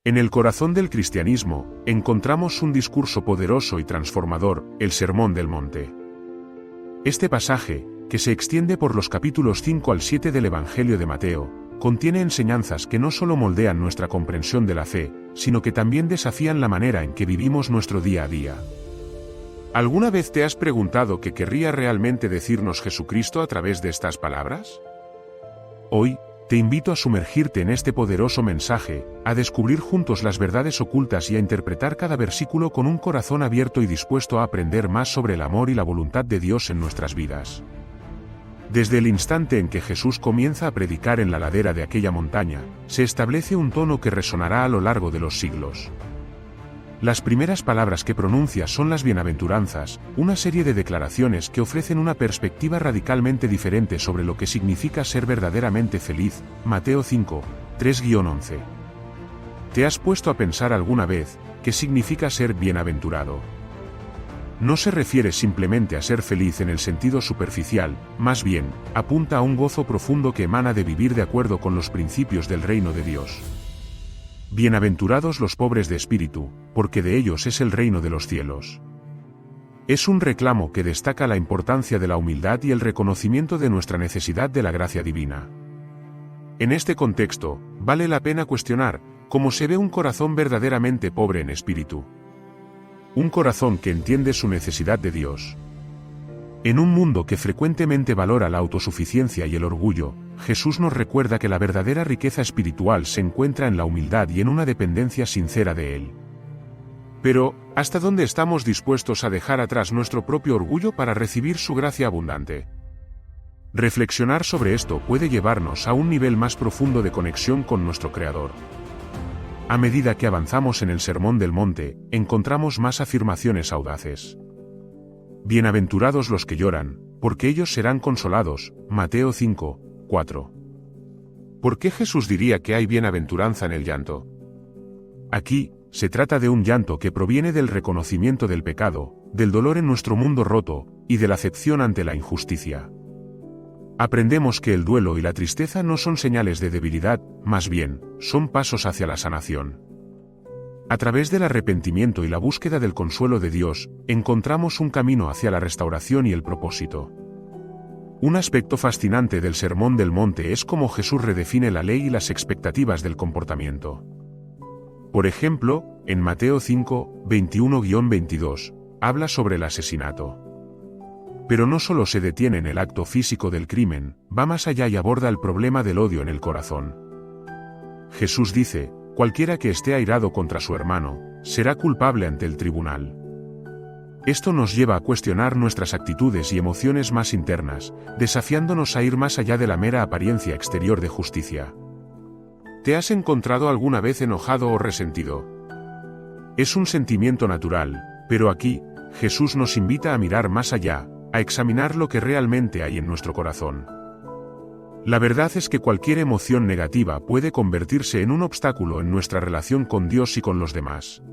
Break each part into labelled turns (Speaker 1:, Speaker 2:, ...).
Speaker 1: En el corazón del cristianismo, encontramos un discurso poderoso y transformador, el Sermón del Monte. Este pasaje, que se extiende por los capítulos 5 al 7 del Evangelio de Mateo, contiene enseñanzas que no solo moldean nuestra comprensión de la fe, sino que también desafían la manera en que vivimos nuestro día a día. ¿Alguna vez te has preguntado qué querría realmente decirnos Jesucristo a través de estas palabras? Hoy, te invito a sumergirte en este poderoso mensaje, a descubrir juntos las verdades ocultas y a interpretar cada versículo con un corazón abierto y dispuesto a aprender más sobre el amor y la voluntad de Dios en nuestras vidas. Desde el instante en que Jesús comienza a predicar en la ladera de aquella montaña, se establece un tono que resonará a lo largo de los siglos. Las primeras palabras que pronuncia son las bienaventuranzas, una serie de declaraciones que ofrecen una perspectiva radicalmente diferente sobre lo que significa ser verdaderamente feliz. Mateo 5, 3-11. ¿Te has puesto a pensar alguna vez qué significa ser bienaventurado? No se refiere simplemente a ser feliz en el sentido superficial, más bien, apunta a un gozo profundo que emana de vivir de acuerdo con los principios del reino de Dios. Bienaventurados los pobres de espíritu, porque de ellos es el reino de los cielos. Es un reclamo que destaca la importancia de la humildad y el reconocimiento de nuestra necesidad de la gracia divina. En este contexto, vale la pena cuestionar cómo se ve un corazón verdaderamente pobre en espíritu. Un corazón que entiende su necesidad de Dios. En un mundo que frecuentemente valora la autosuficiencia y el orgullo, Jesús nos recuerda que la verdadera riqueza espiritual se encuentra en la humildad y en una dependencia sincera de Él. Pero, ¿hasta dónde estamos dispuestos a dejar atrás nuestro propio orgullo para recibir su gracia abundante? Reflexionar sobre esto puede llevarnos a un nivel más profundo de conexión con nuestro Creador. A medida que avanzamos en el Sermón del Monte, encontramos más afirmaciones audaces. Bienaventurados los que lloran, porque ellos serán consolados. Mateo 5, 4. ¿Por qué Jesús diría que hay bienaventuranza en el llanto? Aquí, se trata de un llanto que proviene del reconocimiento del pecado, del dolor en nuestro mundo roto, y de la acepción ante la injusticia. Aprendemos que el duelo y la tristeza no son señales de debilidad, más bien, son pasos hacia la sanación. A través del arrepentimiento y la búsqueda del consuelo de Dios, encontramos un camino hacia la restauración y el propósito. Un aspecto fascinante del Sermón del Monte es cómo Jesús redefine la ley y las expectativas del comportamiento. Por ejemplo, en Mateo 5, 21-22, habla sobre el asesinato. Pero no solo se detiene en el acto físico del crimen, va más allá y aborda el problema del odio en el corazón. Jesús dice: cualquiera que esté airado contra su hermano, será culpable ante el tribunal. Esto nos lleva a cuestionar nuestras actitudes y emociones más internas, desafiándonos a ir más allá de la mera apariencia exterior de justicia. ¿Te has encontrado alguna vez enojado o resentido? Es un sentimiento natural, pero aquí, Jesús nos invita a mirar más allá, a examinar lo que realmente hay en nuestro corazón. La verdad es que cualquier emoción negativa puede convertirse en un obstáculo en nuestra relación con Dios y con los demás.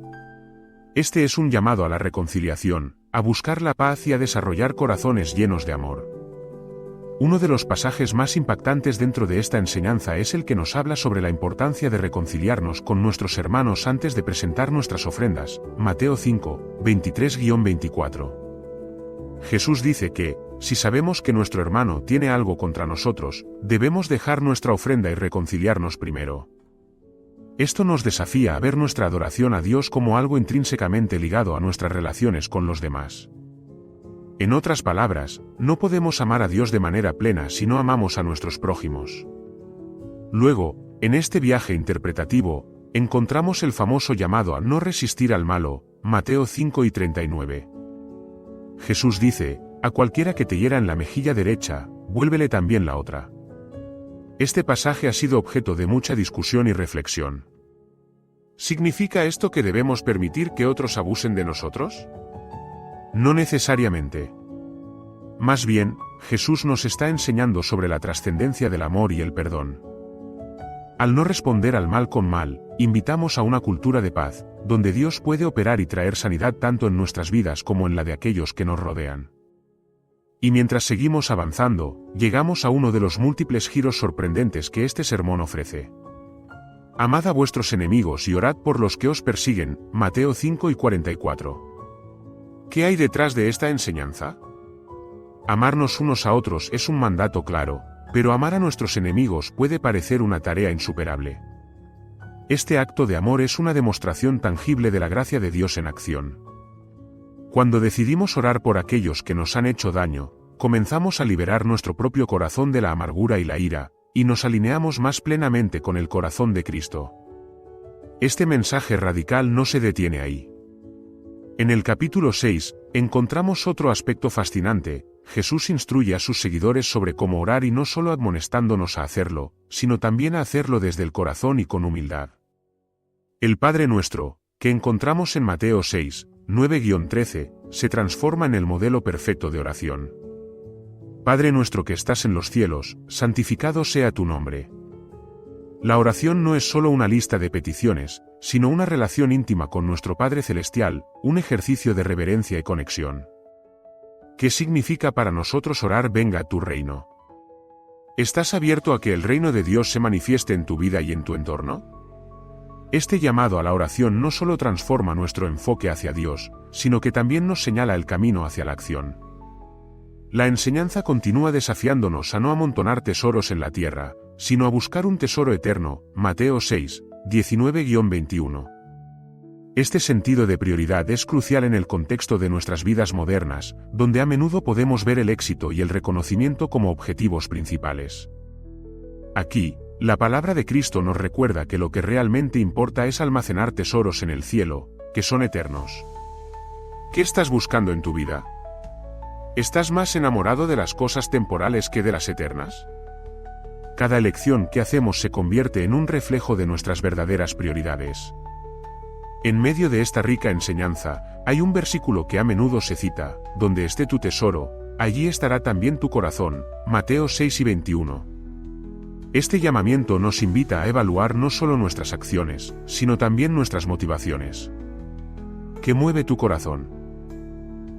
Speaker 1: Este es un llamado a la reconciliación, a buscar la paz y a desarrollar corazones llenos de amor. Uno de los pasajes más impactantes dentro de esta enseñanza es el que nos habla sobre la importancia de reconciliarnos con nuestros hermanos antes de presentar nuestras ofrendas. Mateo 5, 23-24. Jesús dice que, si sabemos que nuestro hermano tiene algo contra nosotros, debemos dejar nuestra ofrenda y reconciliarnos primero. Esto nos desafía a ver nuestra adoración a Dios como algo intrínsecamente ligado a nuestras relaciones con los demás. En otras palabras, no podemos amar a Dios de manera plena si no amamos a nuestros prójimos. Luego, en este viaje interpretativo, encontramos el famoso llamado a no resistir al malo, Mateo 5:39. Jesús dice: a cualquiera que te hiera en la mejilla derecha, vuélvele también la otra. Este pasaje ha sido objeto de mucha discusión y reflexión. ¿Significa esto que debemos permitir que otros abusen de nosotros? No necesariamente. Más bien, Jesús nos está enseñando sobre la trascendencia del amor y el perdón. Al no responder al mal con mal, invitamos a una cultura de paz, donde Dios puede operar y traer sanidad tanto en nuestras vidas como en la de aquellos que nos rodean. Y mientras seguimos avanzando, llegamos a uno de los múltiples giros sorprendentes que este sermón ofrece. Amad a vuestros enemigos y orad por los que os persiguen, Mateo 5:44. ¿Qué hay detrás de esta enseñanza? Amarnos unos a otros es un mandato claro, pero amar a nuestros enemigos puede parecer una tarea insuperable. Este acto de amor es una demostración tangible de la gracia de Dios en acción. Cuando decidimos orar por aquellos que nos han hecho daño, comenzamos a liberar nuestro propio corazón de la amargura y la ira, y nos alineamos más plenamente con el corazón de Cristo. Este mensaje radical no se detiene ahí. En el capítulo 6, encontramos otro aspecto fascinante. Jesús instruye a sus seguidores sobre cómo orar y no solo admonestándonos a hacerlo, sino también a hacerlo desde el corazón y con humildad. El Padre Nuestro, que encontramos en Mateo 6, 9-13, se transforma en el modelo perfecto de oración. Padre nuestro que estás en los cielos, santificado sea tu nombre. La oración no es solo una lista de peticiones, sino una relación íntima con nuestro Padre Celestial, un ejercicio de reverencia y conexión. ¿Qué significa para nosotros orar venga a tu reino? ¿Estás abierto a que el reino de Dios se manifieste en tu vida y en tu entorno? Este llamado a la oración no solo transforma nuestro enfoque hacia Dios, sino que también nos señala el camino hacia la acción. La enseñanza continúa desafiándonos a no amontonar tesoros en la tierra, sino a buscar un tesoro eterno, Mateo 6, 19-21. Este sentido de prioridad es crucial en el contexto de nuestras vidas modernas, donde a menudo podemos ver el éxito y el reconocimiento como objetivos principales. Aquí, la palabra de Cristo nos recuerda que lo que realmente importa es almacenar tesoros en el cielo, que son eternos. ¿Qué estás buscando en tu vida? ¿Estás más enamorado de las cosas temporales que de las eternas? Cada elección que hacemos se convierte en un reflejo de nuestras verdaderas prioridades. En medio de esta rica enseñanza, hay un versículo que a menudo se cita: donde esté tu tesoro, allí estará también tu corazón, Mateo 6:21. Este llamamiento nos invita a evaluar no solo nuestras acciones, sino también nuestras motivaciones. ¿Qué mueve tu corazón?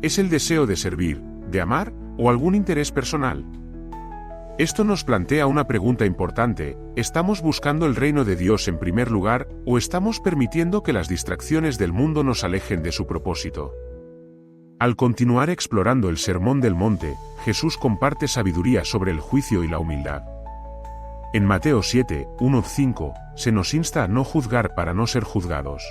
Speaker 1: ¿Es el deseo de servir, de amar, o algún interés personal? Esto nos plantea una pregunta importante: ¿estamos buscando el reino de Dios en primer lugar, o estamos permitiendo que las distracciones del mundo nos alejen de su propósito? Al continuar explorando el Sermón del Monte, Jesús comparte sabiduría sobre el juicio y la humildad. En Mateo 7, 1-5, se nos insta a no juzgar para no ser juzgados.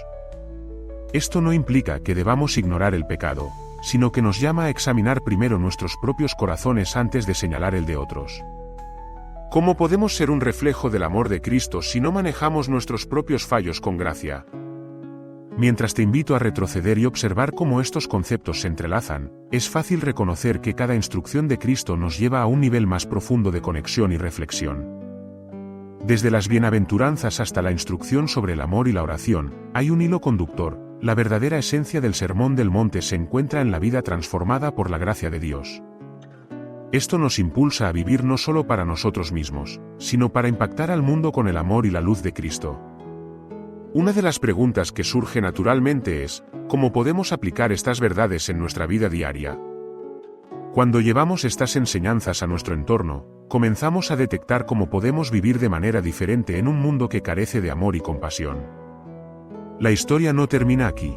Speaker 1: Esto no implica que debamos ignorar el pecado, sino que nos llama a examinar primero nuestros propios corazones antes de señalar el de otros. ¿Cómo podemos ser un reflejo del amor de Cristo si no manejamos nuestros propios fallos con gracia? Mientras te invito a retroceder y observar cómo estos conceptos se entrelazan, es fácil reconocer que cada instrucción de Cristo nos lleva a un nivel más profundo de conexión y reflexión. Desde las bienaventuranzas hasta la instrucción sobre el amor y la oración, hay un hilo conductor. La verdadera esencia del Sermón del Monte se encuentra en la vida transformada por la gracia de Dios. Esto nos impulsa a vivir no solo para nosotros mismos, sino para impactar al mundo con el amor y la luz de Cristo. Una de las preguntas que surge naturalmente es: ¿cómo podemos aplicar estas verdades en nuestra vida diaria? Cuando llevamos estas enseñanzas a nuestro entorno, comenzamos a detectar cómo podemos vivir de manera diferente en un mundo que carece de amor y compasión. La historia no termina aquí.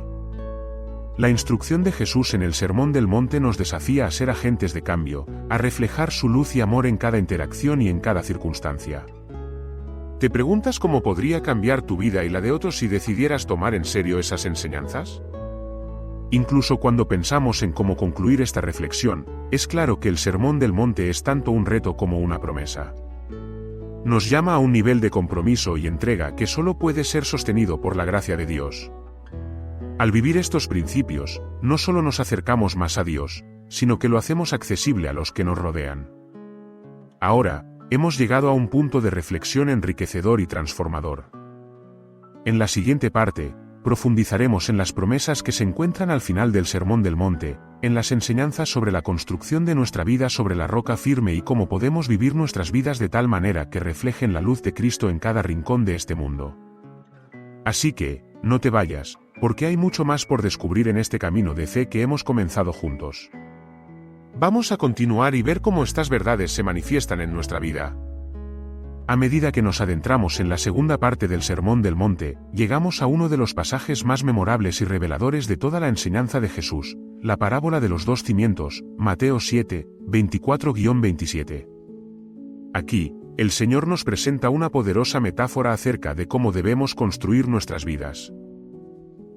Speaker 1: La instrucción de Jesús en el Sermón del Monte nos desafía a ser agentes de cambio, a reflejar su luz y amor en cada interacción y en cada circunstancia. ¿Te preguntas cómo podría cambiar tu vida y la de otros si decidieras tomar en serio esas enseñanzas? Incluso cuando pensamos en cómo concluir esta reflexión, es claro que el Sermón del Monte es tanto un reto como una promesa. Nos llama a un nivel de compromiso y entrega que solo puede ser sostenido por la gracia de Dios. Al vivir estos principios, no solo nos acercamos más a Dios, sino que lo hacemos accesible a los que nos rodean. Ahora, hemos llegado a un punto de reflexión enriquecedor y transformador. En la siguiente parte, profundizaremos en las promesas que se encuentran al final del Sermón del Monte, en las enseñanzas sobre la construcción de nuestra vida sobre la roca firme y cómo podemos vivir nuestras vidas de tal manera que reflejen la luz de Cristo en cada rincón de este mundo. Así que, no te vayas, porque hay mucho más por descubrir en este camino de fe que hemos comenzado juntos. Vamos a continuar y ver cómo estas verdades se manifiestan en nuestra vida. A medida que nos adentramos en la segunda parte del Sermón del Monte, llegamos a uno de los pasajes más memorables y reveladores de toda la enseñanza de Jesús, la parábola de los dos cimientos, Mateo 7, 24-27. Aquí, el Señor nos presenta una poderosa metáfora acerca de cómo debemos construir nuestras vidas.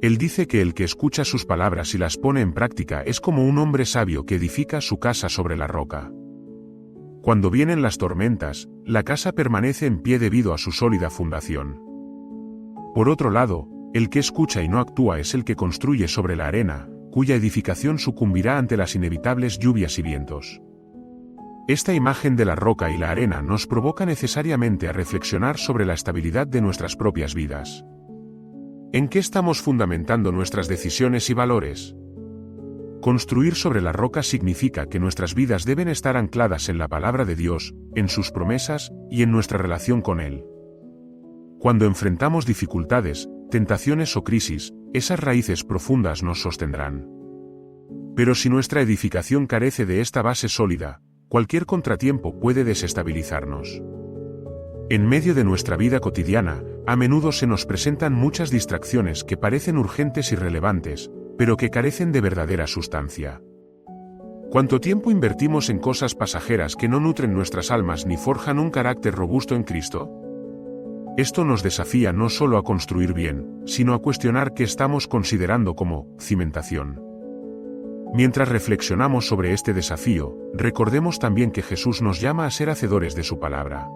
Speaker 1: Él dice que el que escucha sus palabras y las pone en práctica es como un hombre sabio que edifica su casa sobre la roca. Cuando vienen las tormentas, la casa permanece en pie debido a su sólida fundación. Por otro lado, el que escucha y no actúa es el que construye sobre la arena, cuya edificación sucumbirá ante las inevitables lluvias y vientos. Esta imagen de la roca y la arena nos provoca necesariamente a reflexionar sobre la estabilidad de nuestras propias vidas. ¿En qué estamos fundamentando nuestras decisiones y valores? Construir sobre la roca significa que nuestras vidas deben estar ancladas en la palabra de Dios, en sus promesas y en nuestra relación con Él. Cuando enfrentamos dificultades, tentaciones o crisis, esas raíces profundas nos sostendrán. Pero si nuestra edificación carece de esta base sólida, cualquier contratiempo puede desestabilizarnos. En medio de nuestra vida cotidiana, a menudo se nos presentan muchas distracciones que parecen urgentes y relevantes, pero que carecen de verdadera sustancia. ¿Cuánto tiempo invertimos en cosas pasajeras que no nutren nuestras almas ni forjan un carácter robusto en Cristo? Esto nos desafía no solo a construir bien, sino a cuestionar qué estamos considerando como cimentación. Mientras reflexionamos sobre este desafío, recordemos también que Jesús nos llama a ser hacedores de su palabra.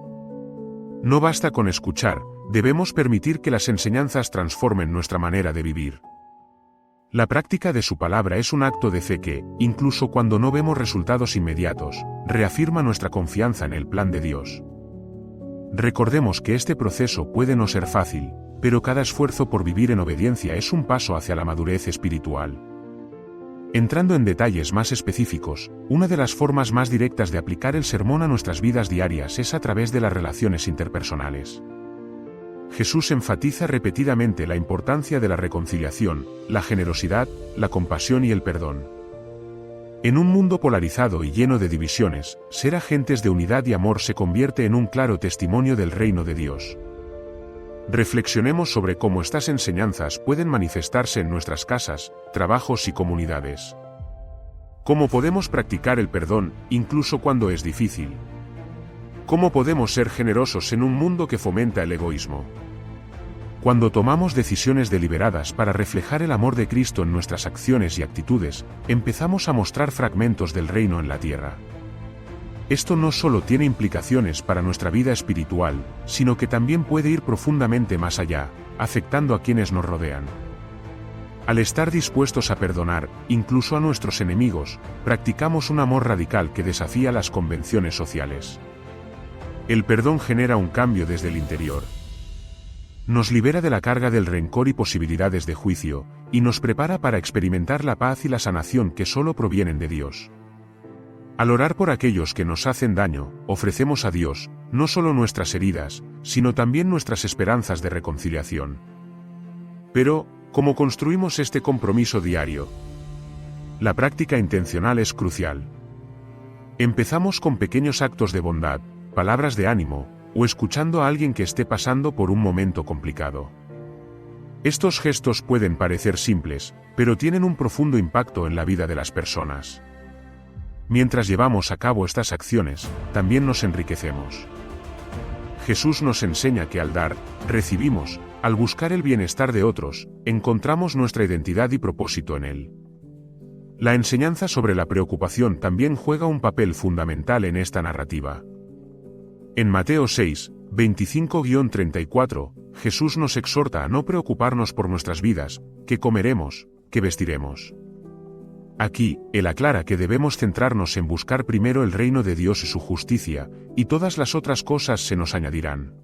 Speaker 1: No basta con escuchar, debemos permitir que las enseñanzas transformen nuestra manera de vivir. La práctica de su palabra es un acto de fe que, incluso cuando no vemos resultados inmediatos, reafirma nuestra confianza en el plan de Dios. Recordemos que este proceso puede no ser fácil, pero cada esfuerzo por vivir en obediencia es un paso hacia la madurez espiritual. Entrando en detalles más específicos, una de las formas más directas de aplicar el sermón a nuestras vidas diarias es a través de las relaciones interpersonales. Jesús enfatiza repetidamente la importancia de la reconciliación, la generosidad, la compasión y el perdón. En un mundo polarizado y lleno de divisiones, ser agentes de unidad y amor se convierte en un claro testimonio del reino de Dios. Reflexionemos sobre cómo estas enseñanzas pueden manifestarse en nuestras casas, trabajos y comunidades. ¿Cómo podemos practicar el perdón, incluso cuando es difícil? ¿Cómo podemos ser generosos en un mundo que fomenta el egoísmo? Cuando tomamos decisiones deliberadas para reflejar el amor de Cristo en nuestras acciones y actitudes, empezamos a mostrar fragmentos del reino en la tierra. Esto no solo tiene implicaciones para nuestra vida espiritual, sino que también puede ir profundamente más allá, afectando a quienes nos rodean. Al estar dispuestos a perdonar, incluso a nuestros enemigos, practicamos un amor radical que desafía las convenciones sociales. El perdón genera un cambio desde el interior. Nos libera de la carga del rencor y posibilidades de juicio, y nos prepara para experimentar la paz y la sanación que solo provienen de Dios. Al orar por aquellos que nos hacen daño, ofrecemos a Dios, no solo nuestras heridas, sino también nuestras esperanzas de reconciliación. Pero, ¿cómo construimos este compromiso diario? La práctica intencional es crucial. Empezamos con pequeños actos de bondad, palabras de ánimo, o escuchando a alguien que esté pasando por un momento complicado. Estos gestos pueden parecer simples, pero tienen un profundo impacto en la vida de las personas. Mientras llevamos a cabo estas acciones, también nos enriquecemos. Jesús nos enseña que al dar, recibimos, al buscar el bienestar de otros, encontramos nuestra identidad y propósito en Él. La enseñanza sobre la preocupación también juega un papel fundamental en esta narrativa. En Mateo 6, 25-34, Jesús nos exhorta a no preocuparnos por nuestras vidas, qué comeremos, qué vestiremos. Aquí, Él aclara que debemos centrarnos en buscar primero el reino de Dios y su justicia, y todas las otras cosas se nos añadirán.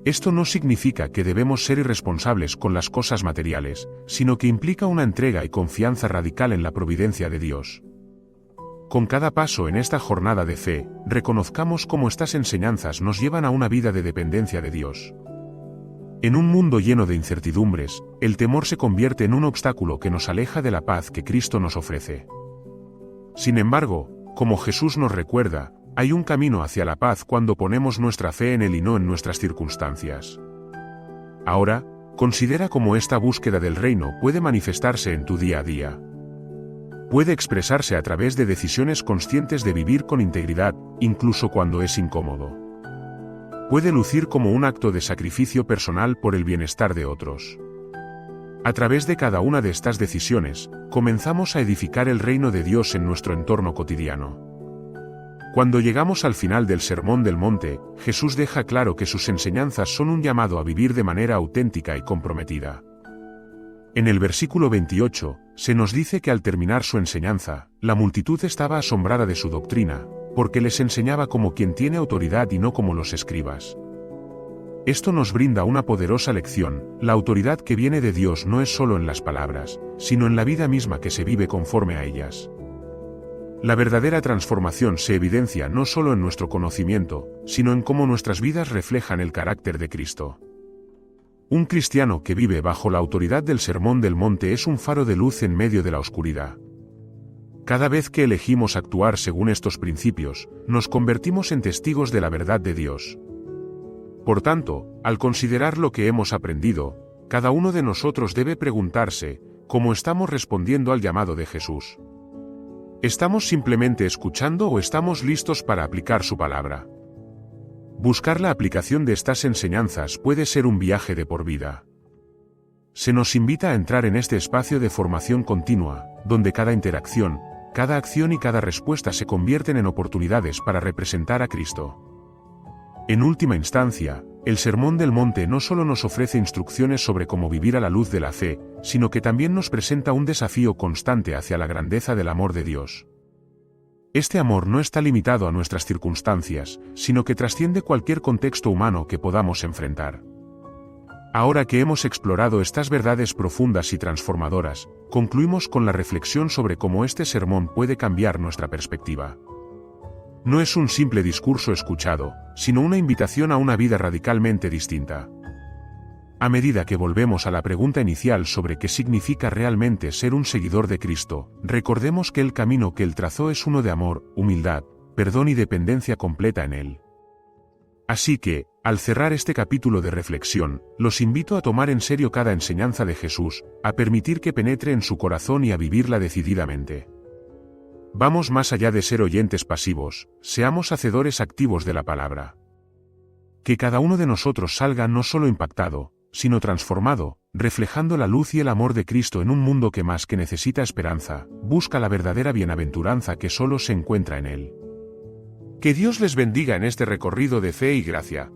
Speaker 1: Esto no significa que debemos ser irresponsables con las cosas materiales, sino que implica una entrega y confianza radical en la providencia de Dios. Con cada paso en esta jornada de fe, reconozcamos cómo estas enseñanzas nos llevan a una vida de dependencia de Dios. En un mundo lleno de incertidumbres, el temor se convierte en un obstáculo que nos aleja de la paz que Cristo nos ofrece. Sin embargo, como Jesús nos recuerda, Hay un camino hacia la paz cuando ponemos nuestra fe en Él y no en nuestras circunstancias. Ahora, considera cómo esta búsqueda del reino puede manifestarse en tu día a día. Puede expresarse a través de decisiones conscientes de vivir con integridad, incluso cuando es incómodo. Puede lucir como un acto de sacrificio personal por el bienestar de otros. A través de cada una de estas decisiones, comenzamos a edificar el reino de Dios en nuestro entorno cotidiano. Cuando llegamos al final del Sermón del Monte, Jesús deja claro que sus enseñanzas son un llamado a vivir de manera auténtica y comprometida. En el versículo 28, se nos dice que al terminar su enseñanza, la multitud estaba asombrada de su doctrina, porque les enseñaba como quien tiene autoridad y no como los escribas. Esto nos brinda una poderosa lección: la autoridad que viene de Dios no es solo en las palabras, sino en la vida misma que se vive conforme a ellas. La verdadera transformación se evidencia no solo en nuestro conocimiento, sino en cómo nuestras vidas reflejan el carácter de Cristo. Un cristiano que vive bajo la autoridad del Sermón del Monte es un faro de luz en medio de la oscuridad. Cada vez que elegimos actuar según estos principios, nos convertimos en testigos de la verdad de Dios. Por tanto, al considerar lo que hemos aprendido, cada uno de nosotros debe preguntarse: ¿cómo estamos respondiendo al llamado de Jesús? ¿Estamos simplemente escuchando o estamos listos para aplicar su palabra? Buscar la aplicación de estas enseñanzas puede ser un viaje de por vida. Se nos invita a entrar en este espacio de formación continua, donde cada interacción, cada acción y cada respuesta se convierten en oportunidades para representar a Cristo. En última instancia, el Sermón del Monte no solo nos ofrece instrucciones sobre cómo vivir a la luz de la fe, sino que también nos presenta un desafío constante hacia la grandeza del amor de Dios. Este amor no está limitado a nuestras circunstancias, sino que trasciende cualquier contexto humano que podamos enfrentar. Ahora que hemos explorado estas verdades profundas y transformadoras, concluimos con la reflexión sobre cómo este sermón puede cambiar nuestra perspectiva. No es un simple discurso escuchado, sino una invitación a una vida radicalmente distinta. A medida que volvemos a la pregunta inicial sobre qué significa realmente ser un seguidor de Cristo, recordemos que el camino que Él trazó es uno de amor, humildad, perdón y dependencia completa en Él. Así que, al cerrar este capítulo de reflexión, los invito a tomar en serio cada enseñanza de Jesús, a permitir que penetre en su corazón y a vivirla decididamente. Vamos más allá de ser oyentes pasivos, seamos hacedores activos de la palabra. Que cada uno de nosotros salga no solo impactado, sino transformado, reflejando la luz y el amor de Cristo en un mundo que más que necesita esperanza, busca la verdadera bienaventuranza que solo se encuentra en Él. Que Dios les bendiga en este recorrido de fe y gracia.